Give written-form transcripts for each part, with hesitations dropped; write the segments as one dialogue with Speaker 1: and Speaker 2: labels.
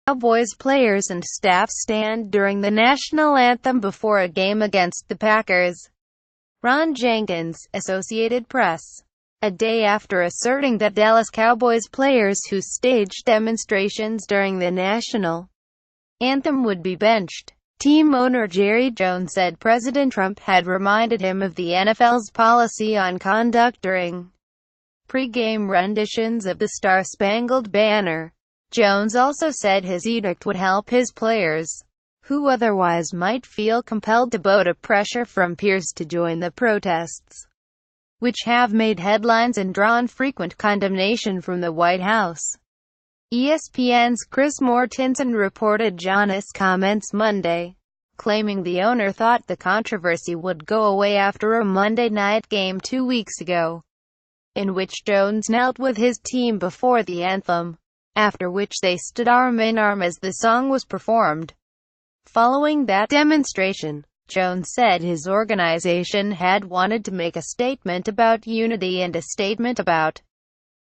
Speaker 1: Cowboys players and staff stand during the national anthem before a game against the Packers. Ron Jenkins, Associated Press. A day after asserting that Dallas Cowboys players who staged demonstrations during the national anthem would be benched, team owner Jerry Jones said President Trump had reminded him of the NFL's policy on conduct during pre-game renditions of the Star-Spangled Banner. Jones also said his edict would help his players, who otherwise might feel compelled to bow to pressure from peers to join the protests, which have made headlines and drawn frequent condemnation from the White House. ESPN's Chris Mortensen reported Jones' comments Monday, claiming the owner thought the controversy would go away after a Monday night game 2 weeks ago, in which Jones knelt with his team before the anthem, after which they stood arm in arm as the song was performed. Following that demonstration, Jones said his organization had wanted to make a statement about unity and a statement about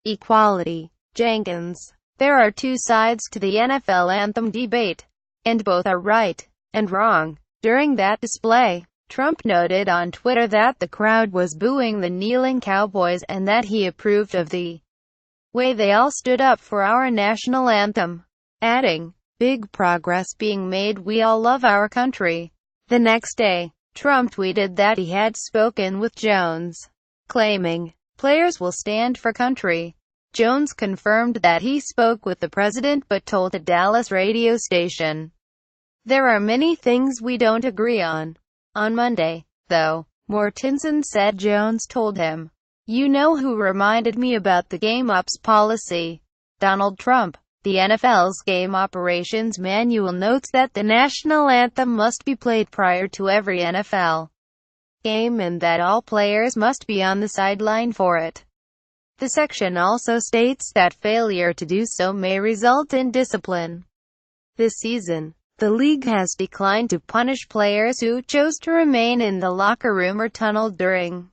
Speaker 1: equality. Jenkins: there are two sides to the NFL anthem debate, and both are right and wrong. During that display, Trump noted on Twitter that the crowd was booing the kneeling Cowboys and that he approved of the way they all stood up for our national anthem, adding, "Big progress being made, we all love our country." The next day, Trump tweeted that he had spoken with Jones, claiming, "Players will stand for country." Jones confirmed that he spoke with the president but told a Dallas radio station, "There are many things we don't agree on." On Monday, though, Mortensen said Jones told him, "You know who reminded me about the game ops policy? Donald Trump." The NFL's Game Operations Manual notes that the national anthem must be played prior to every NFL game and that all players must be on the sideline for it. The section also states that failure to do so may result in discipline. This season, the league has declined to punish players who chose to remain in the locker room or tunnel during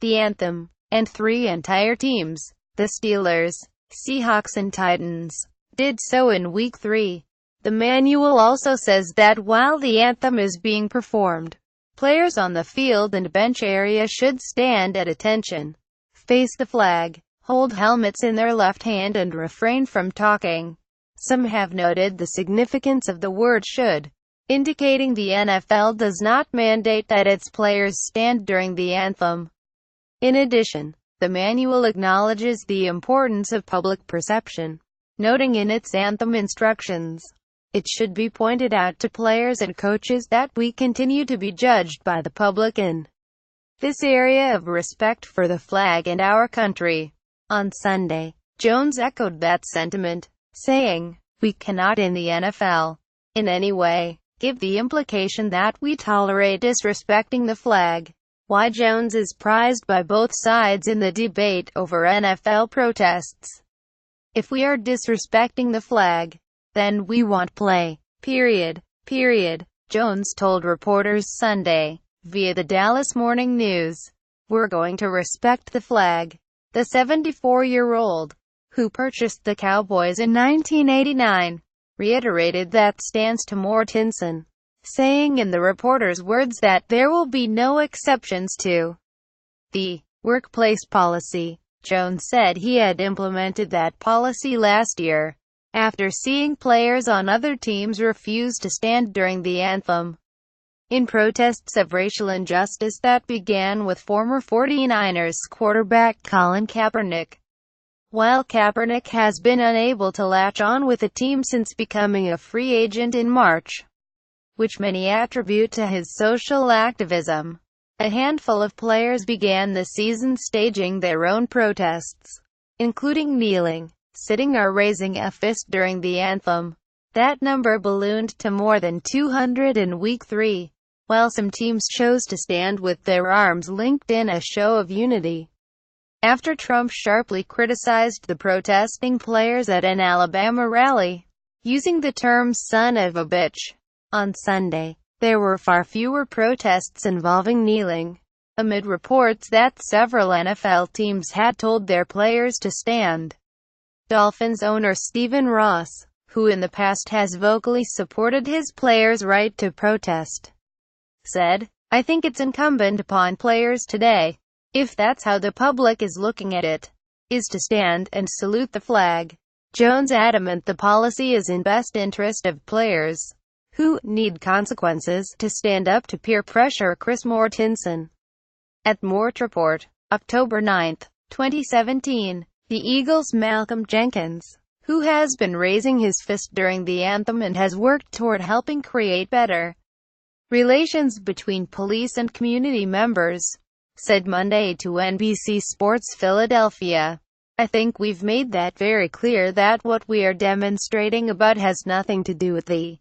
Speaker 1: the anthem, and 3 entire teams, the Steelers, Seahawks and Titans, did so in Week 3. The manual also says that while the anthem is being performed, players on the field and bench area should stand at attention, face the flag, hold helmets in their left hand and refrain from talking. Some have noted the significance of the word should, indicating the NFL does not mandate that its players stand during the anthem. In addition, the manual acknowledges the importance of public perception, noting in its anthem instructions, "It should be pointed out to players and coaches that we continue to be judged by the public in this area of respect for the flag and our country." On Sunday, Jones echoed that sentiment, saying, "We cannot in the NFL, in any way, give the implication that we tolerate disrespecting the flag." Why Jones is prized by both sides in the debate over NFL protests. "If we are disrespecting the flag, then we won't play. Period. Jones told reporters Sunday, via the Dallas Morning News. "We're going to respect the flag." The 74-year-old, who purchased the Cowboys in 1989, reiterated that stance to Mortensen, saying in the reporter's words that there will be no exceptions to the workplace policy. Jones said he had implemented that policy last year, after seeing players on other teams refuse to stand during the anthem, in protests of racial injustice that began with former 49ers quarterback Colin Kaepernick. While Kaepernick has been unable to latch on with a team since becoming a free agent in March, which many attribute to his social activism, a handful of players began the season staging their own protests, including kneeling, sitting or raising a fist during the anthem. That number ballooned to more than 200 in Week 3, while some teams chose to stand with their arms linked in a show of unity. After Trump sharply criticized the protesting players at an Alabama rally, using the term son of a bitch. On Sunday, there were far fewer protests involving kneeling, amid reports that several NFL teams had told their players to stand. Dolphins owner Stephen Ross, who in the past has vocally supported his players' right to protest, said, "I think it's incumbent upon players today, if that's how the public is looking at it, is to stand and salute the flag." Jones adamant the policy is in best interest of players, who need consequences, to stand up to peer pressure. Chris Mortensen at Mort Report, October 9, 2017. The Eagles' Malcolm Jenkins, who has been raising his fist during the anthem and has worked toward helping create better relations between police and community members, said Monday to NBC Sports Philadelphia, "I think we've made that very clear that what we are demonstrating about has nothing to do with the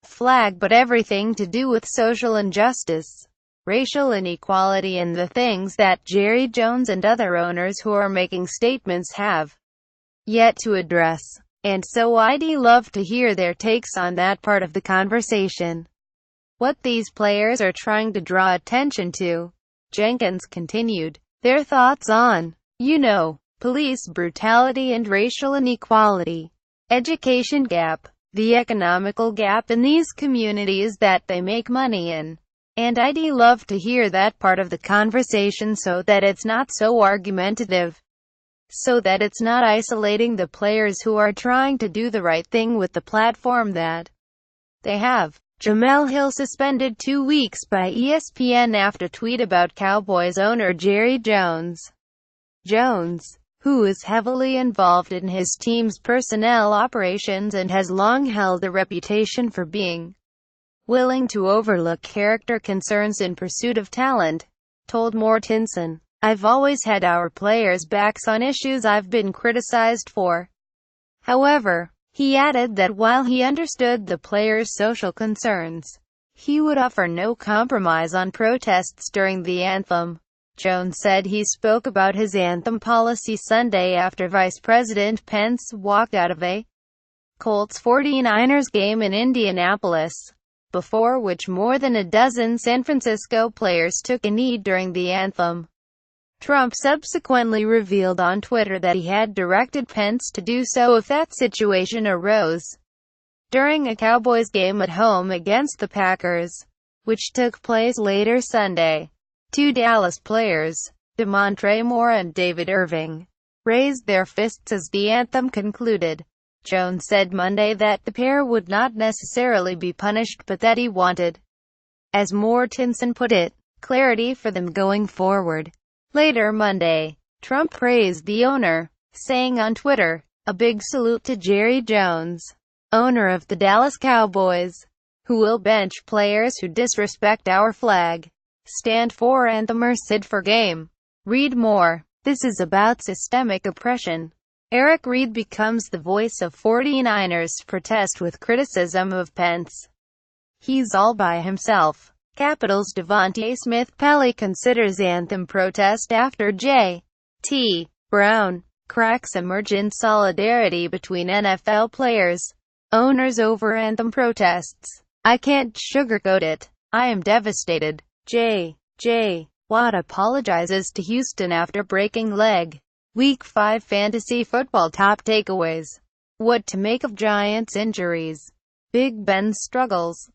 Speaker 1: flag but everything to do with social injustice, racial inequality and the things that Jerry Jones and other owners who are making statements have yet to address. And so I'd love to hear their takes on that part of the conversation. What these players are trying to draw attention to," Jenkins continued, "their thoughts on, police brutality and racial inequality, education gap, the economical gap in these communities that they make money in. And I'd love to hear that part of the conversation so that it's not so argumentative, so that it's not isolating the players who are trying to do the right thing with the platform that they have." Jemele Hill suspended 2 weeks by ESPN after tweet about Cowboys owner Jerry Jones. Jones, who is heavily involved in his team's personnel operations and has long held a reputation for being willing to overlook character concerns in pursuit of talent, told Mortensen, "I've always had our players' backs on issues I've been criticized for." However, he added that while he understood the players' social concerns, he would offer no compromise on protests during the anthem. Jones said he spoke about his anthem policy Sunday after Vice President Pence walked out of a Colts 49ers game in Indianapolis, before which more than a dozen San Francisco players took a knee during the anthem. Trump subsequently revealed on Twitter that he had directed Pence to do so if that situation arose during a Cowboys game at home against the Packers, which took place later Sunday. Two Dallas players, DeMontre Moore and David Irving, raised their fists as the anthem concluded. Jones said Monday that the pair would not necessarily be punished but that he wanted, as Mortensen put it, clarity for them going forward. Later Monday, Trump praised the owner, saying on Twitter, "A big salute to Jerry Jones, owner of the Dallas Cowboys, who will bench players who disrespect our flag, stand for anthem or sit for game." Read more. This is about systemic oppression. Eric Reid becomes the voice of 49ers protest with criticism of Pence. He's all by himself. Capitals Devontae Smith-Pelly considers anthem protest after J.T. Brown. Cracks emerge in solidarity between NFL players, owners over anthem protests. "I can't sugarcoat it. I am devastated." J.J. Watt apologizes to Houston after breaking leg. Week 5 Fantasy Football Top Takeaways. What to make of Giants injuries. Big Ben struggles.